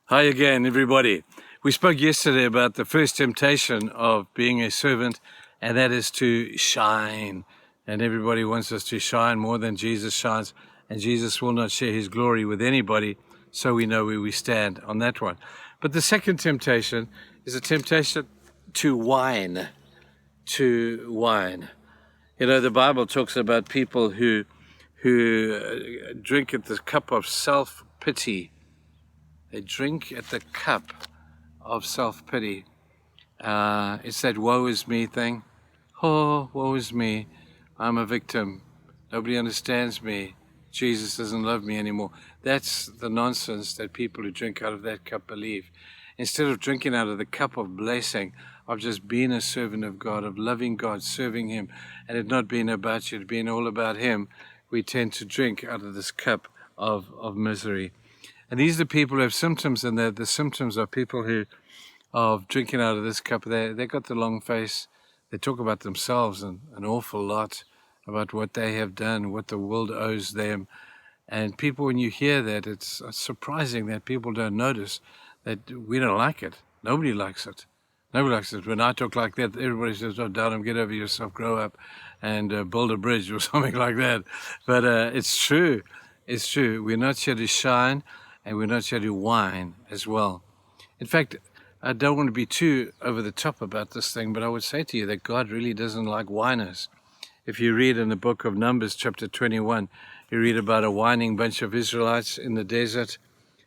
Hi again, everybody. We spoke yesterday about the first temptation of being a servant, and that is to shine. And everybody wants us to shine more than Jesus shines, and Jesus will not share his glory with anybody, so we know where we stand on that one. But the second temptation is a temptation to whine, to whine. You know, the Bible talks about people who drink at the cup of self-pity. They drink at the cup of self-pity. It's that woe is me thing. Oh, woe is me. I'm a victim. Nobody understands me. Jesus doesn't love me anymore. That's the nonsense that people who drink out of that cup believe. Instead of drinking out of the cup of blessing, of just being a servant of God, of loving God, serving him, and it not being about you, it being all about him, we tend to drink out of this cup of misery. And these are the people who have symptoms, and the symptoms are people who, of drinking out of this cup, they got the long face. They talk about themselves an awful lot, about what they have done, what the world owes them. And people, when you hear that, it's surprising that people don't notice that we don't like it. Nobody likes it. Nobody likes it. When I talk like that, everybody says, "Oh, Downham, get over yourself, grow up, and build a bridge," or something like that. But it's true. It's true. We're not here to shine, and we're not here to whine as well. In fact, I don't want to be too over the top about this thing, but I would say to you that God really doesn't like whiners. If you read in the book of Numbers, chapter 21, you read about a whining bunch of Israelites in the desert,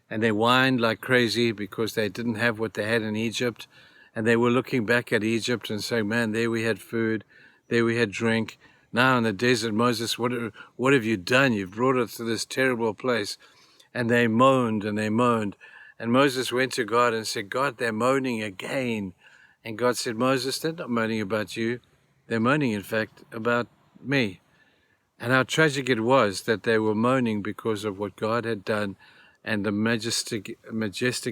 and they whined like crazy because they didn't have what they had in Egypt, and they were looking back at Egypt and saying, "Man, there we had food, there we had drink. Now in the desert, Moses, what have you done? You've brought us to this terrible place." And they moaned and they moaned. And Moses went to God and said, "God, they're moaning again." And God said, "Moses, they're not moaning about you. They're moaning, in fact, about me." And how tragic it was that they were moaning because of what God had done and the majestic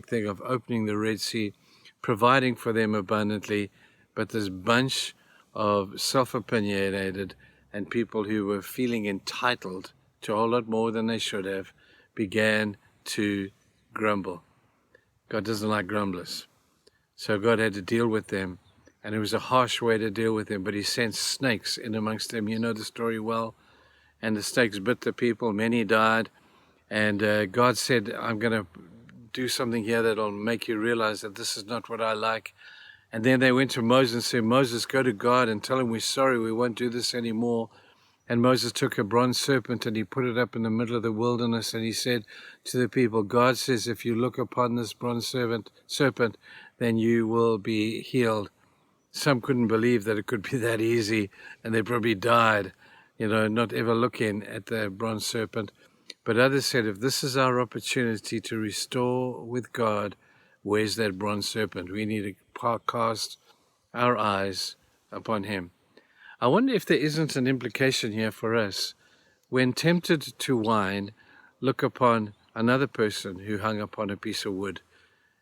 thing of opening the Red Sea, providing for them abundantly. But this bunch of self-opinionated and people who were feeling entitled to a whole lot more than they should have began to grumble. God doesn't like grumblers. So God had to deal with them, and it was a harsh way to deal with them, but he sent snakes in amongst them. You know the story well. And the snakes bit the people, many died, and God said, "I'm going to do something here that'll make you realize that this is not what I like." And then they went to Moses and said, "Moses, go to God and tell him we're sorry, we won't do this anymore." And Moses took a bronze serpent and he put it up in the middle of the wilderness, and he said to the people, "God says, if you look upon this bronze serpent, then you will be healed." Some couldn't believe that it could be that easy, and they probably died, not ever looking at the bronze serpent. But others said, if this is our opportunity to restore with God, where's that bronze serpent? We need to cast our eyes upon him. I wonder if there isn't an implication here for us. When tempted to whine, look upon another person who hung upon a piece of wood,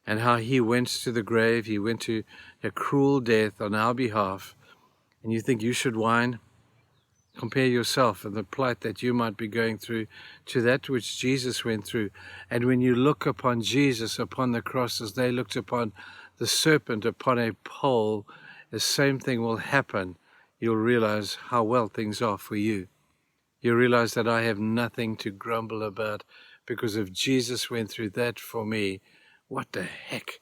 and how he went to the grave, he went to a cruel death on our behalf, and you think you should whine? Compare yourself and the plight that you might be going through to that which Jesus went through. And when you look upon Jesus upon the cross as they looked upon the serpent upon a pole, the same thing will happen. You'll realize how well things are for you. You realize that I have nothing to grumble about, because if Jesus went through that for me, what the heck?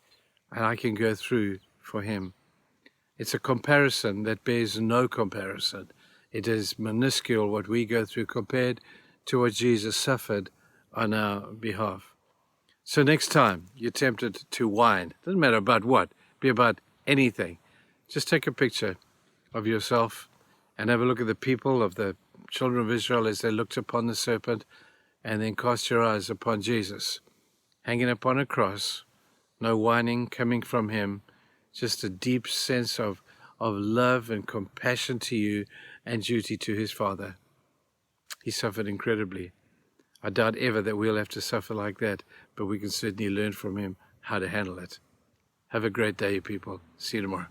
And I can go through for him. It's a comparison that bears no comparison. It is minuscule what we go through compared to what Jesus suffered on our behalf. So next time you're tempted to whine, doesn't matter about what, be about anything. Just take a picture of yourself and have a look at the people of the children of Israel as they looked upon the serpent, and then cast your eyes upon Jesus, hanging upon a cross, no whining coming from him, just a deep sense of love and compassion to you and duty to his Father. He suffered incredibly. I doubt ever that we'll have to suffer like that, but we can certainly learn from him how to handle it. Have a great day, people. See you tomorrow.